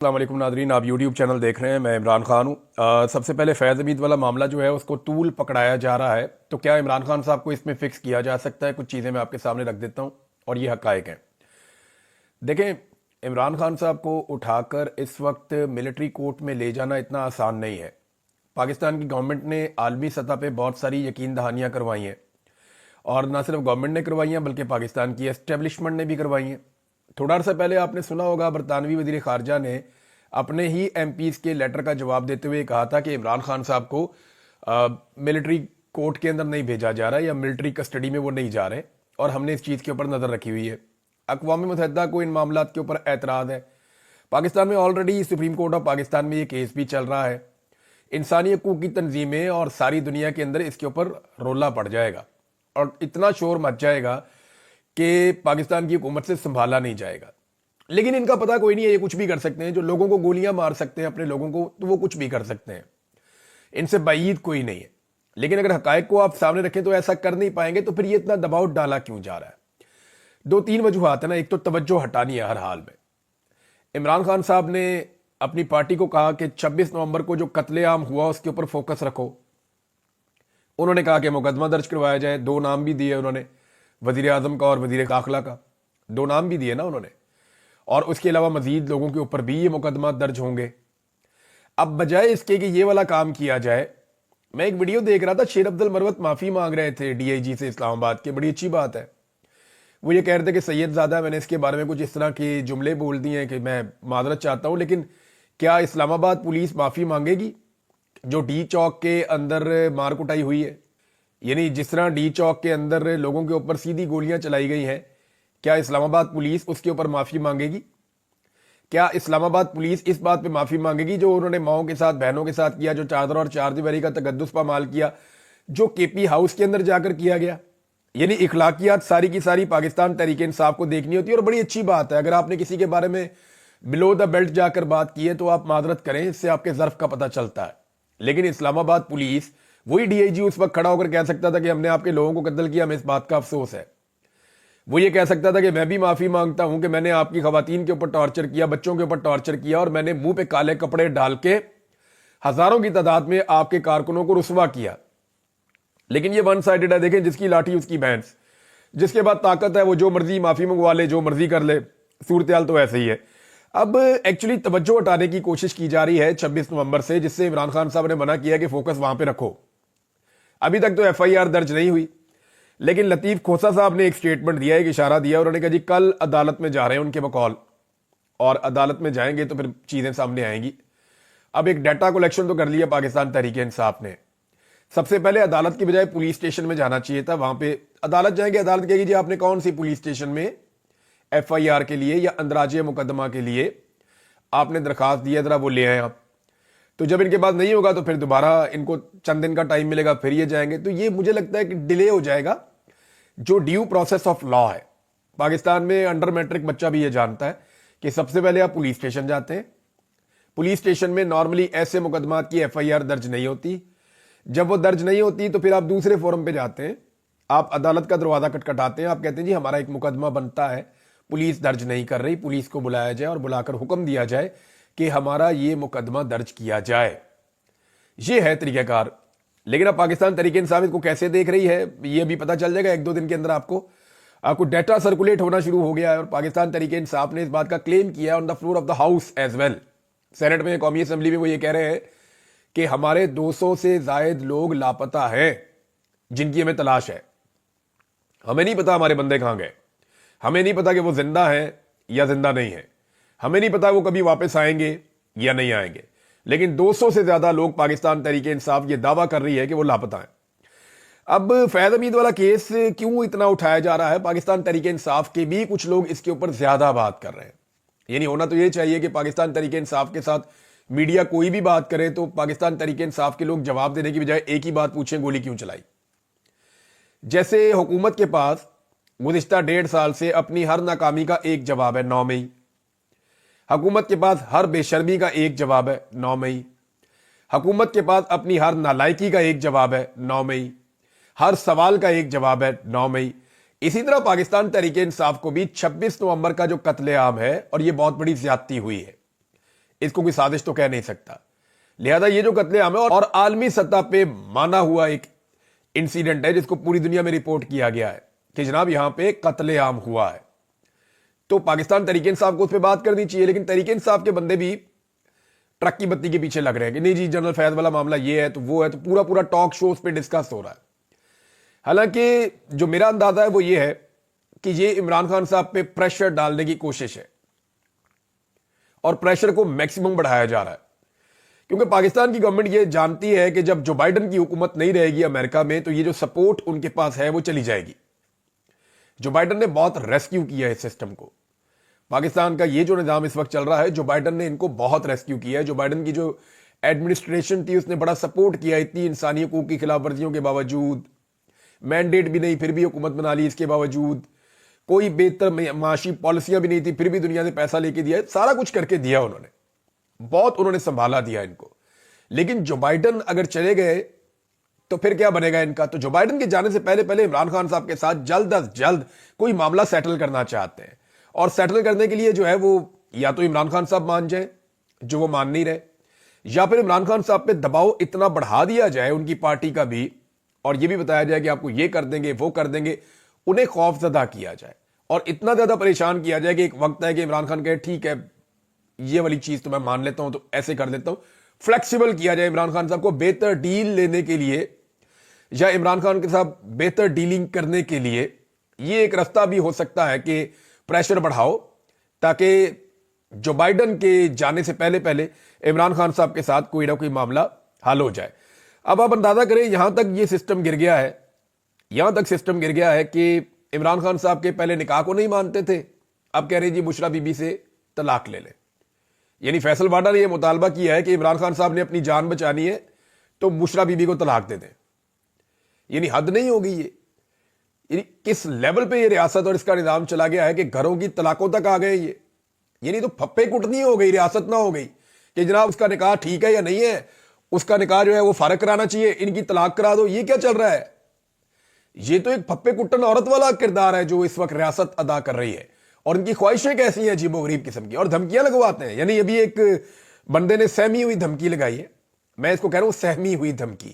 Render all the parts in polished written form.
السلام علیکم ناظرین، آپ یوٹیوب چینل دیکھ رہے ہیں۔ میں عمران خان ہوں۔ سب سے پہلے فیض حمید والا معاملہ جو ہے اس کو طول پکڑایا جا رہا ہے، تو کیا عمران خان صاحب کو اس میں فکس کیا جا سکتا ہے؟ کچھ چیزیں میں آپ کے سامنے رکھ دیتا ہوں اور یہ حقائق ہیں۔ دیکھیں، عمران خان صاحب کو اٹھا کر اس وقت ملٹری کورٹ میں لے جانا اتنا آسان نہیں ہے۔ پاکستان کی گورنمنٹ نے عالمی سطح پہ بہت ساری یقین دہانیاں کروائی ہیں، اور نہ صرف گورنمنٹ نے کروائی ہیں بلکہ پاکستان کی اسٹیبلشمنٹ نے بھی کروائی ہیں۔ تھوڑا عرصہ پہلے آپ نے سنا ہوگا برطانوی وزیر خارجہ نے اپنے ہی ایم پیز کے لیٹر کا جواب دیتے ہوئے کہا تھا کہ عمران خان صاحب کو ملٹری کورٹ کے اندر نہیں بھیجا جا رہا یا ملٹری کسٹڈی میں وہ نہیں جا رہے، اور ہم نے اس چیز کے اوپر نظر رکھی ہوئی ہے۔ اقوام متحدہ کو ان معاملات کے اوپر اعتراض ہے۔ پاکستان میں already supreme court of Pakistan میں یہ کیس بھی چل رہا ہے۔ انسانی حقوق کی تنظیمیں اور ساری دنیا کے اندر اس کے اوپر رولا پڑ جائے گا اور اتنا شور مچ جائے گا کہ پاکستان کی حکومت سے سنبھالا نہیں جائے گا۔ لیکن ان کا پتہ کوئی نہیں ہے، یہ کچھ بھی کر سکتے ہیں۔ جو لوگوں کو گولیاں مار سکتے ہیں اپنے لوگوں کو، تو وہ کچھ بھی کر سکتے ہیں، ان سے بعید کوئی نہیں ہے۔ لیکن اگر حقائق کو آپ سامنے رکھیں تو ایسا کر نہیں پائیں گے، تو پھر یہ اتنا دباؤ ڈالا کیوں جا رہا ہے؟ دو تین وجوہات ہیں نا۔ ایک تو توجہ ہٹانی ہے ہر حال میں۔ عمران خان صاحب نے اپنی پارٹی کو کہا کہ 26 نومبر کو جو قتل عام ہوا اس کے اوپر فوکس رکھو۔ انہوں نے کہا کہ مقدمہ درج کروایا جائے۔ دو نام بھی دیے انہوں نے، وزیر اعظم کا اور وزیر داخلہ کا، دو نام بھی دیے نا انہوں نے، اور اس کے علاوہ مزید لوگوں کے اوپر بھی یہ مقدمات درج ہوں گے۔ اب بجائے اس کے کہ یہ والا کام کیا جائے، میں ایک ویڈیو دیکھ رہا تھا، شیر عبد المروت معافی مانگ رہے تھے ڈی آئی جی سے اسلام آباد کے۔ بڑی اچھی بات ہے۔ وہ یہ کہہ رہے تھے کہ سید زادہ، میں نے اس کے بارے میں کچھ اس طرح کے جملے بول دیے ہیں کہ میں معذرت چاہتا ہوں، لیکن کیا اسلام آباد پولیس معافی مانگے گی جو ڈی چوک کے اندر مار کٹائی ہوئی ہے؟ یعنی جس طرح ڈی چوک کے اندر لوگوں کے اوپر سیدھی گولیاں چلائی گئی ہیں، کیا اسلام آباد پولیس اس کے اوپر معافی مانگے گی؟ کیا اسلام آباد پولیس اس بات پہ معافی مانگے گی جو انہوں نے ماؤں کے ساتھ، بہنوں کے ساتھ کیا، جو چادر اور چار دیواری کا تقدس پامال کیا، جو کے پی ہاؤس کے اندر جا کر کیا گیا؟ یعنی اخلاقیات ساری کی ساری پاکستان تحریک انصاف کو دیکھنی ہوتی ہے، اور بڑی اچھی بات ہے۔ اگر آپ نے کسی کے بارے میں بلو دا بیلٹ جا کر بات کی ہے تو آپ معذرت کریں، اس سے آپ کے ظرف کا پتہ چلتا ہے۔ لیکن اسلام آباد پولیس، وہی ڈی آئی جی اس وقت کھڑا ہو کر کہہ سکتا تھا کہ ہم نے آپ کے لوگوں کو قتل کیا، ہمیں اس بات کا افسوس ہے۔ وہ یہ کہہ سکتا تھا کہ میں بھی معافی مانگتا ہوں کہ میں نے آپ کی خواتین کے اوپر ٹارچر کیا، بچوں کے اوپر ٹارچر کیا، اور میں نے منہ پہ کالے کپڑے ڈال کے ہزاروں کی تعداد میں آپ کے کارکنوں کو رسوا کیا۔ لیکن یہ ون سائیڈڈ ہے۔ دیکھیں، جس کی لاٹھی اس کی بھینس، جس کے بعد طاقت ہے وہ جو مرضی معافی منگوا لے، جو مرضی کر لے۔ صورتحال تو ایسے ہی ہے۔ اب ایکچولی توجہ ہٹانے کی کوشش کی جا رہی ہے 26 نومبر سے، جس سے عمران خان صاحب نے منع کیا کہ فوکس وہاں پہ رکھو۔ ابھی تک تو ایف آئی آر درج نہیں ہوئی، لیکن لطیف کھوسا صاحب نے ایک سٹیٹمنٹ دیا، ایک اشارہ دیا۔ انہوں نے کہا جی کل عدالت میں جا رہے ہیں ان کے بقول، اور عدالت میں جائیں گے تو پھر چیزیں سامنے آئیں گی۔ اب ایک ڈیٹا کلیکشن تو کر لیا پاکستان تحریک انصاف نے۔ سب سے پہلے عدالت کی بجائے پولیس اسٹیشن میں جانا چاہیے تھا۔ وہاں پہ عدالت جائیں گے، عدالت کہے گی جی آپ نے کون سی پولیس اسٹیشن میں ایف آئی آر کے لیے یا اندراج مقدمہ کے لیے آپ نے درخواست دی ہے، ذرا وہ لے آئیں آپ۔ تو جب ان کے پاس نہیں ہوگا تو پھر دوبارہ ان کو چند دن کا ٹائم ملے گا، پھر یہ جائیں گے۔ تو یہ مجھے لگتا ہے کہ ڈیلے ہو جائے گا جو ڈیو پروسیس آف لا ہے۔ پاکستان میں انڈر میٹرک بچہ بھی یہ جانتا ہے کہ سب سے پہلے آپ پولیس اسٹیشن جاتے ہیں۔ پولیس اسٹیشن میں نارملی ایسے مقدمات کی ایف آئی آر درج نہیں ہوتی۔ جب وہ درج نہیں ہوتی تو پھر آپ دوسرے فورم پہ جاتے ہیں، آپ عدالت کا دروازہ کٹکھٹاتے ہیں، آپ کہتے ہیں جی ہمارا ایک مقدمہ بنتا ہے، پولیس درج نہیں کر رہی، پولیس کو بلایا جائے اور بلا کر حکم دیا جائے کہ ہمارا یہ مقدمہ درج کیا جائے۔ یہ ہے طریقہ کار۔ لیکن اب پاکستان تحریک انصاف اس کو کیسے دیکھ رہی ہے یہ بھی پتہ چل جائے گا ایک دو دن کے اندر۔ آپ کو ڈیٹا سرکولیٹ ہونا شروع ہو گیا ہے، اور پاکستان تحریک انصاف نے اس بات کا کلیم کیا on the floor of the house as well. Senate میں، قومی اسمبلی میں وہ یہ کہہ رہے ہیں کہ ہمارے 200 سے زائد لوگ لاپتہ ہیں جن کی ہمیں تلاش ہے۔ ہمیں نہیں پتا ہمارے بندے کہاں گئے، ہمیں نہیں پتا کہ وہ زندہ ہیں یا زندہ نہیں ہیں، ہمیں نہیں پتا وہ کبھی واپس آئیں گے یا نہیں آئیں گے، لیکن 200 سے زیادہ لوگ پاکستان تحریک انصاف یہ دعویٰ کر رہی ہے کہ وہ لاپتہ ہیں۔ اب فیض حمید والا کیس کیوں اتنا اٹھایا جا رہا ہے؟ پاکستان تحریک انصاف کے بھی کچھ لوگ اس کے اوپر زیادہ بات کر رہے ہیں۔ یعنی ہونا تو یہ چاہیے کہ پاکستان تحریک انصاف کے ساتھ میڈیا کوئی بھی بات کرے تو پاکستان تحریک انصاف کے لوگ جواب دینے کی بجائے ایک ہی بات پوچھیں، گولی کیوں چلائی؟ جیسے حکومت کے پاس گزشتہ 1.5 سال سے اپنی ہر ناکامی کا ایک جواب ہے 9 مئی، حکومت کے پاس ہر بے شرمی کا ایک جواب ہے 9 مئی، حکومت کے پاس اپنی ہر نالائکی کا ایک جواب ہے 9 مئی، ہر سوال کا ایک جواب ہے 9 مئی۔ اسی طرح پاکستان تحریک انصاف کو بھی 26 نومبر کا جو قتل عام ہے، اور یہ بہت بڑی زیادتی ہوئی ہے، اس کو کوئی سازش تو کہہ نہیں سکتا. لہذا یہ جو قتل عام ہے اور عالمی سطح پہ مانا ہوا ایک انسیڈنٹ ہے جس کو پوری دنیا میں رپورٹ کیا گیا ہے کہ جناب یہاں پہ قتل عام ہوا ہے, تو پاکستان تحریک انصاف کو اس پہ بات کرنی چاہیے. لیکن تحریک انصاف کے بندے بھی ٹرک کی بتی کے پیچھے لگ رہے ہیں کہ نہیں جی جنرل فیض والا معاملہ یہ ہے تو وہ ہے, تو پورا ٹاک شو اس پہ ڈسکس ہو رہا ہے. حالانکہ جو میرا اندازہ ہے وہ یہ ہے کہ یہ عمران خان صاحب پہ پریشر ڈالنے کی کوشش ہے اور پریشر کو میکسیمم بڑھایا جا رہا ہے, کیونکہ پاکستان کی گورنمنٹ یہ جانتی ہے کہ جب جو بائیڈن کی حکومت نہیں رہے گی امریکہ میں تو یہ جو سپورٹ ان کے پاس ہے وہ چلی جائے گی. جو بائیڈن نے بہت ریسکیو کیا ہے اس سسٹم کو, پاکستان کا یہ جو نظام اس وقت چل رہا ہے جو بائیڈن نے ان کو بہت ریسکیو کیا ہے. جو بائیڈن کی جو ایڈمنسٹریشن تھی اس نے بڑا سپورٹ کیا, اتنی انسانی حقوق کی خلاف ورزیوں کے باوجود, مینڈیٹ بھی نہیں پھر بھی حکومت بنا لی, اس کے باوجود کوئی بہتر معاشی پالیسیاں بھی نہیں تھی پھر بھی دنیا سے پیسہ لے کے دیا, سارا کچھ کر کے دیا انہوں نے, بہت انہوں نے سنبھالا دیا ان کو. لیکن جو بائیڈن اگر چلے گئے تو پھر کیا بنے گا ان کا. تو جو بائیڈن کے جانے سے پہلے عمران خان صاحب کے ساتھ جلد از جلد کوئی معاملہ سیٹل کرنا چاہتے ہیں, اور سیٹل کرنے کے لیے جو ہے وہ یا تو عمران خان صاحب مان جائیں جو وہ مان نہیں رہے, یا پھر عمران خان صاحب پہ دباؤ اتنا بڑھا دیا جائے ان کی پارٹی کا بھی, اور یہ بھی بتایا جائے کہ آپ کو یہ کر دیں گے وہ کر دیں گے, انہیں خوف زدہ کیا جائے اور اتنا زیادہ پریشان کیا جائے کہ ایک وقت ہے کہ عمران خان کہے ٹھیک ہے یہ والی چیز تو میں مان لیتا ہوں تو ایسے کر دیتا ہوں. فلیکسیبل کیا جائے عمران خان صاحب کو بہتر ڈیل لینے کے لیے یا عمران خان کے ساتھ بہتر ڈیلنگ کرنے کے لیے. یہ ایک راستہ بھی ہو سکتا ہے کہ پریشر بڑھاؤ تاکہ جو بائیڈن کے جانے سے پہلے عمران خان صاحب کے ساتھ کوئی نہ کوئی معاملہ حل ہو جائے. اب آپ اندازہ کریں یہاں تک یہ سسٹم گر گیا ہے, یہاں تک سسٹم گر گیا ہے کہ عمران خان صاحب کے پہلے نکاح کو نہیں مانتے تھے, اب کہہ رہے جی بشرا بی بی سے طلاق لے لیں. یعنی فیصل واڈا نے یہ مطالبہ کیا ہے کہ عمران خان صاحب نے اپنی جان بچانی ہے تو بشرا بی بی کو طلاق دے دیں. یعنی حد نہیں ہوگی یہ, یعنی کس لیول پہ یہ ریاست اور اس کا نظام چلا گیا ہے کہ گھروں کی طلاقوں تک آ گئے یہ. یعنی تو پھپے کٹنی ہو گئی, ریاست نہ ہو گئی کہ جناب اس کا نکاح ٹھیک ہے یا نہیں ہے, اس کا نکاح جو ہے وہ فارغ کرانا چاہیے, ان کی طلاق کرا دو. یہ کیا چل رہا ہے؟ یہ تو ایک پھپے کٹن عورت والا کردار ہے جو اس وقت ریاست ادا کر رہی ہے, اور ان کی خواہشیں کیسی ہیں عجیب و غریب قسم کی, اور دھمکیاں لگواتے ہیں. یعنی ابھی ایک بندے نے سہمی ہوئی دھمکی لگائی ہے, میں اس کو کہہ رہا ہوں سہمی ہوئی دھمکی,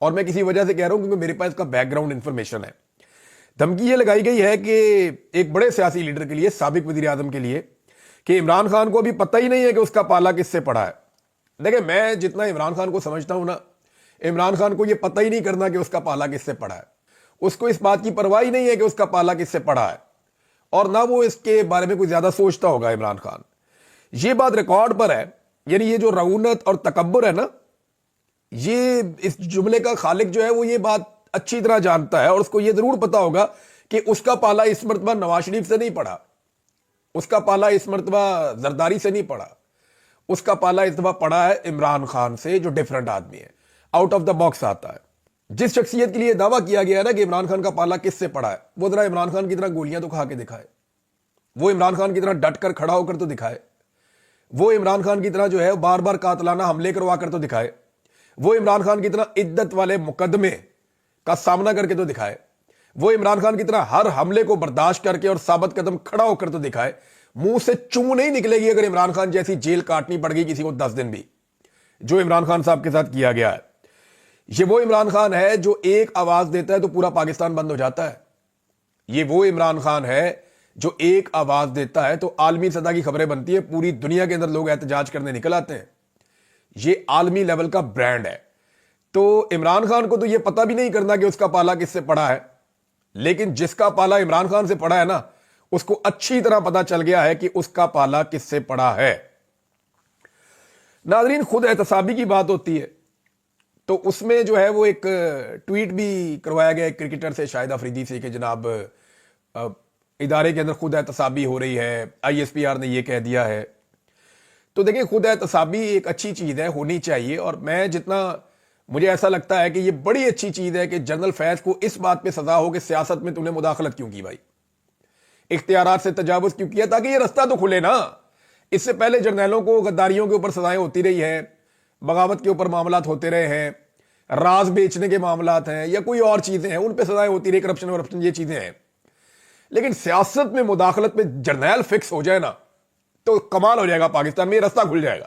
اور میں کسی وجہ سے کہہ رہا ہوں کیونکہ میرے پاس اس کا بیک گراؤنڈ انفارمیشن ہے. دھمکی یہ لگائی گئی ہے کہ ایک بڑے سیاسی لیڈر کے لیے, سابق وزیر اعظم کے لیے, کہ عمران خان کو ابھی پتہ ہی نہیں ہے کہ اس کا پالا کس سے پڑا ہے. دیکھیں میں جتنا عمران خان کو سمجھتا ہوں نا, عمران خان کو یہ پتہ ہی نہیں کرنا کہ اس کا پالا کس سے پڑا ہے. اس کو اس بات کی پرواہ ہی نہیں ہے کہ اس کا پالا کس سے پڑا ہے, اور نہ وہ اس کے بارے میں کوئی زیادہ سوچتا ہوگا عمران خان. یہ بات ریکارڈ پر ہے. یعنی یہ جو رعونت اور تکبر ہے نا, یہ اس جملے کا خالق جو ہے وہ یہ بات اچھی طرح جانتا ہے, اور اس کو یہ ضرور پتا ہوگا کہ اس کا پالا اس مرتبہ نواز شریف سے نہیں پڑا, اس کا پالا اس مرتبہ زرداری سے نہیں پڑا, اس کا پالا اس دفعہ پڑا ہے عمران خان سے جو ڈیفرنٹ آدمی ہے, آؤٹ آف دا باکس آتا ہے. جس شخصیت کے لیے دعویٰ کیا گیا ہے نا کہ عمران خان کا پالا کس سے پڑا ہے, وہ ذرا عمران خان کی طرح گولیاں تو کھا کے دکھائے, وہ عمران خان کی طرح ڈٹ کر کھڑا ہو کر تو دکھائے, وہ عمران خان کی طرح جو ہے بار بار قاتلانہ حملے کروا کر تو دکھائے, وہ عمران خان کی طرح عدت والے مقدمے کا سامنا کر کے تو دکھائے, وہ عمران خان کی طرح ہر حملے کو برداشت کر کے اور ثابت قدم کھڑا ہو کر تو دکھائے. منہ سے چوں نہیں نکلے گی اگر عمران خان جیسی جیل کاٹنی پڑ گئی کسی کو 10 دن بھی, جو عمران خان صاحب کے ساتھ کیا گیا ہے. یہ وہ عمران خان ہے جو ایک آواز دیتا ہے تو پورا پاکستان بند ہو جاتا ہے. یہ وہ عمران خان ہے جو ایک آواز دیتا ہے تو عالمی سطح کی خبریں بنتی ہیں, پوری دنیا کے اندر لوگ احتجاج کرنے نکل آتے ہیں. یہ عالمی لیول کا برانڈ ہے. تو عمران خان کو تو یہ پتہ بھی نہیں کرنا کہ اس کا پالا کس سے پڑا ہے, لیکن جس کا پالا عمران خان سے پڑا ہے نا, اس کو اچھی طرح پتا چل گیا ہے کہ اس کا پالا کس سے پڑا ہے. ناظرین, خود احتسابی کی بات ہوتی ہے تو اس میں جو ہے وہ ایک ٹویٹ بھی کروایا گیا ایک کرکٹر سے, شاہد افریدی سے, کہ جناب ادارے کے اندر خود احتسابی ہو رہی ہے, ISPR نے یہ کہہ دیا ہے. تو دیکھیں خود احتسابی ایک اچھی چیز ہے, ہونی چاہیے, اور میں جتنا مجھے ایسا لگتا ہے کہ یہ بڑی اچھی چیز ہے کہ جنرل فیض کو اس بات پہ سزا ہو کہ سیاست میں تم نے مداخلت کیوں کی بھائی, اختیارات سے تجاوز کیوں کیا, تاکہ یہ رستہ تو کھلے نا. اس سے پہلے جرنیلوں کو غداریوں کے اوپر سزائیں ہوتی رہی ہیں, بغاوت کے اوپر معاملات ہوتے رہے ہیں, راز بیچنے کے معاملات ہیں یا کوئی اور چیزیں ہیں, ان پہ سزائیں ہوتی رہی, کرپشن یہ چیزیں ہیں. لیکن سیاست میں مداخلت میں جرنیل فکس ہو جائے نا تو کمال ہو جائے گا پاکستان میں, یہ رستہ کھل جائے گا.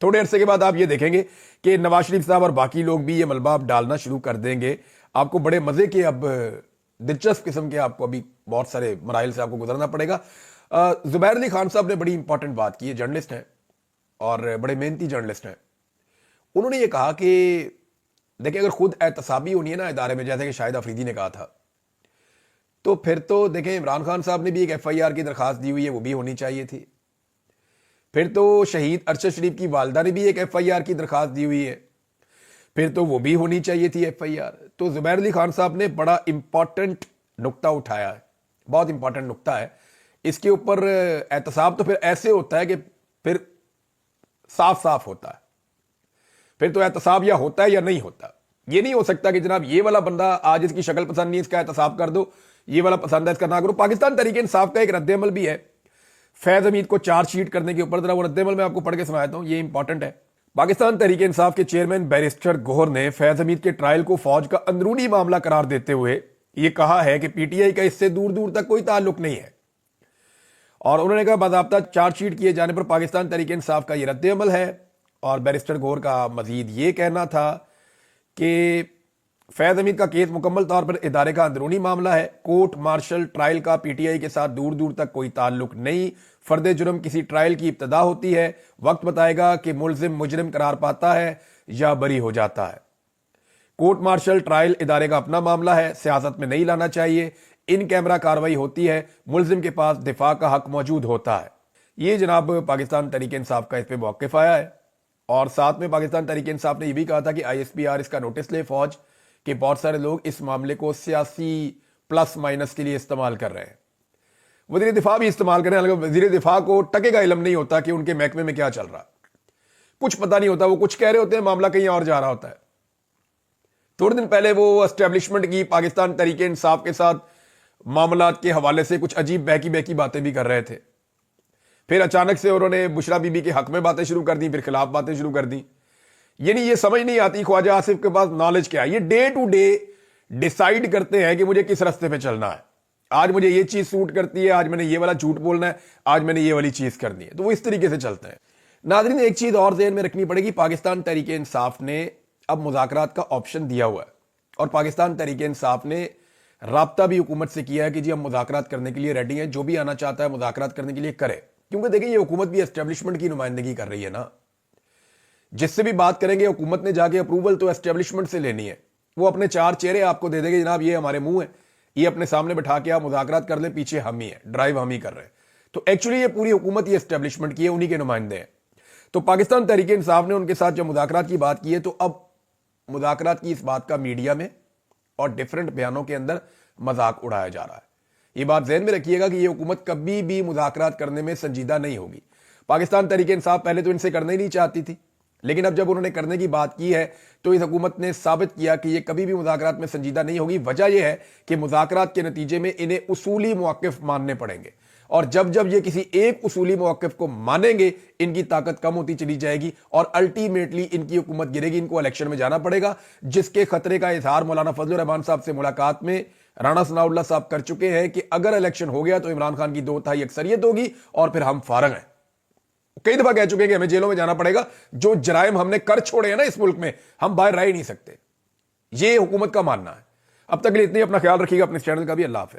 تھوڑے عرصے کے بعد آپ یہ دیکھیں گے کہ نواز شریف صاحب اور باقی لوگ بھی یہ ملبہ اب ڈالنا شروع کر دیں گے. آپ کو بڑے مزے کے اب دلچسپ قسم کے آپ کو ابھی بہت سارے مراحل سے آپ کو گزرنا پڑے گا. زبیر علی خان صاحب نے بڑی امپورٹنٹ بات کی ہے, جرنلسٹ ہیں اور بڑے محنتی جرنلسٹ ہیں. انہوں نے یہ کہا کہ دیکھیں اگر خود احتسابی ہونی ہے نا ادارے میں, جیسے کہ شاہد افریدی نے کہا تھا, تو پھر تو دیکھیں عمران خان صاحب نے بھی ایک ایف آئی آر کی درخواست دی ہوئی ہے, وہ بھی ہونی چاہیے تھی. پھر تو شہید ارشد شریف کی والدہ نے بھی ایک ایف آئی آر کی درخواست دی ہوئی ہے, پھر تو وہ بھی ہونی چاہیے تھی ایف آئی آر. تو زبیر علی خان صاحب نے بڑا امپورٹنٹ نقطہ اٹھایا ہے, بہت امپورٹنٹ نقطہ ہے. اس کے اوپر احتساب تو پھر ایسے ہوتا ہے کہ پھر صاف صاف ہوتا ہے, پھر تو احتساب یا ہوتا ہے یا نہیں ہوتا. یہ نہیں ہو سکتا کہ جناب یہ والا بندہ آج اس کی شکل پسند نہیں, اس کا احتساب کر دو, یہ والا پسند ہے اس کا نہ کرو. پاکستان تحریک انصاف کا ایک رد عمل بھی ہے فیض حمید کو چارج شیٹ کرنے کے اوپر. ذرا وہ رد عمل میں آپ کو پڑھ کے سناتا ہوں, یہ امپورٹنٹ ہے. پاکستان تحریک انصاف کے چیئرمین بیرسٹر گوہر نے فیض حمید کے ٹرائل کو فوج کا اندرونی معاملہ قرار دیتے ہوئے یہ کہا ہے کہ پی ٹی آئی کا اس سے دور دور تک کوئی تعلق نہیں ہے, اور انہوں نے کہا باضابطہ چارج شیٹ کیے جانے پر پاکستان تحریک انصاف کا یہ رد عمل ہے. اور بیرسٹر گوہر کا مزید یہ کہنا تھا کہ فیض حمید کا کیس مکمل طور پر ادارے کا اندرونی معاملہ ہے, کورٹ مارشل ٹرائل کا پی ٹی آئی کے ساتھ دور دور تک کوئی تعلق نہیں. فرد جرم کسی ٹرائل کی ابتدا ہوتی ہے, وقت بتائے گا کہ ملزم مجرم قرار پاتا ہے یا بری ہو جاتا ہے. کورٹ مارشل ٹرائل ادارے کا اپنا معاملہ ہے, سیاست میں نہیں لانا چاہیے. ان کیمرہ کاروائی ہوتی ہے, ملزم کے پاس دفاع کا حق موجود ہوتا ہے. یہ جناب پاکستان تحریک انصاف کا اس پہ موقف آیا ہے. اور ساتھ میں پاکستان تحریک انصاف نے یہ بھی کہا تھا کہ آئی ایس پی آر اس کا نوٹس لے فوج, کہ بہت سارے لوگ اس معاملے کو سیاسی پلس مائنس کے لیے استعمال کر رہے ہیں. وزیر دفاع بھی استعمال کر رہے ہیں, وزیر دفاع کو ٹکے کا علم نہیں ہوتا کہ ان کے محکمے میں کیا چل رہا, کچھ پتہ نہیں ہوتا, وہ کچھ کہہ رہے ہوتے ہیں, معاملہ کہیں اور جا رہا ہوتا ہے. تھوڑے دن پہلے وہ اسٹیبلشمنٹ کی پاکستان تحریک انصاف کے ساتھ معاملات کے حوالے سے کچھ عجیب بہکی باتیں بھی کر رہے تھے. پھر اچانک سے انہوں نے بشرا بی بی کے حق میں باتیں شروع کر دیں, پھر خلاف باتیں شروع کر دیں. یعنی یہ سمجھ نہیں آتی خواجہ آصف کے پاس نالج کیا ہے. یہ ڈے ٹو ڈے ڈیسائیڈ کرتے ہیں کہ مجھے کس راستے پہ چلنا ہے. آج مجھے یہ چیز سوٹ کرتی ہے, آج میں نے یہ والا جھوٹ بولنا ہے, آج میں نے یہ والی چیز کرنی ہے, تو وہ اس طریقے سے چلتے ہیں. ناظرین ایک چیز اور ذہن میں رکھنی پڑے گی, پاکستان تحریک انصاف نے اب مذاکرات کا آپشن دیا ہوا ہے, اور پاکستان تحریک انصاف نے رابطہ بھی حکومت سے کیا ہے کہ جی ہم مذاکرات کرنے کے لیے ریڈی ہیں, جو بھی آنا چاہتا ہے مذاکرات کرنے کے لیے کرے. کیونکہ دیکھیں یہ حکومت بھی اسٹیبلشمنٹ کی نمائندگی کر رہی ہے نا, جس سے بھی بات کریں گے حکومت نے جا کے اپروول تو اسٹیبلشمنٹ سے لینی ہے. وہ اپنے چار چہرے آپ کو دے دے گے, جناب یہ ہمارے منہ ہیں, یہ اپنے سامنے بٹھا کے آپ مذاکرات کر لیں, پیچھے ہم ہی ہیں, ڈرائیو ہم ہی کر رہے ہیں. تو ایکچولی یہ پوری حکومت یہ اسٹیبلشمنٹ کی ہے, انہی کے نمائندے ہیں. تو پاکستان تحریک انصاف نے ان کے ساتھ جب مذاکرات کی بات کی ہے, تو اب مذاکرات کی اس بات کا میڈیا میں اور ڈیفرنٹ بیانوں کے اندر مذاق اڑایا جا رہا ہے. یہ بات ذہن میں رکھیے گا کہ یہ حکومت کبھی بھی مذاکرات کرنے میں سنجیدہ نہیں ہوگی. پاکستان تحریک انصاف پہلے تو ان سے کرنا ہی نہیں چاہتی تھی, لیکن اب جب انہوں نے کرنے کی بات کی ہے تو اس حکومت نے ثابت کیا کہ یہ کبھی بھی مذاکرات میں سنجیدہ نہیں ہوگی. وجہ یہ ہے کہ مذاکرات کے نتیجے میں انہیں اصولی موقف ماننے پڑیں گے, اور جب جب یہ کسی ایک اصولی موقف کو مانیں گے ان کی طاقت کم ہوتی چلی جائے گی, اور الٹیمیٹلی ان کی حکومت گرے گی. ان کو الیکشن میں جانا پڑے گا, جس کے خطرے کا اظہار مولانا فضل الرحمان صاحب سے ملاقات میں رانا ثناء اللہ صاحب کر چکے ہیں کہ اگر الیکشن ہو گیا تو عمران خان کی 2/3 اکثریت ہوگی اور پھر ہم فارغ ہیں. کئی دفعہ کہہ چکے ہیں کہ ہمیں جیلوں میں جانا پڑے گا, جو جرائم ہم نے کر چھوڑے ہیں نا اس ملک میں, ہم باہر رہ ہی نہیں سکتے. یہ حکومت کا ماننا ہے. اب تک کے لیے اتنی, اپنا خیال رکھیے گا, اپنے چینل کا بھی. اللہ حافظ.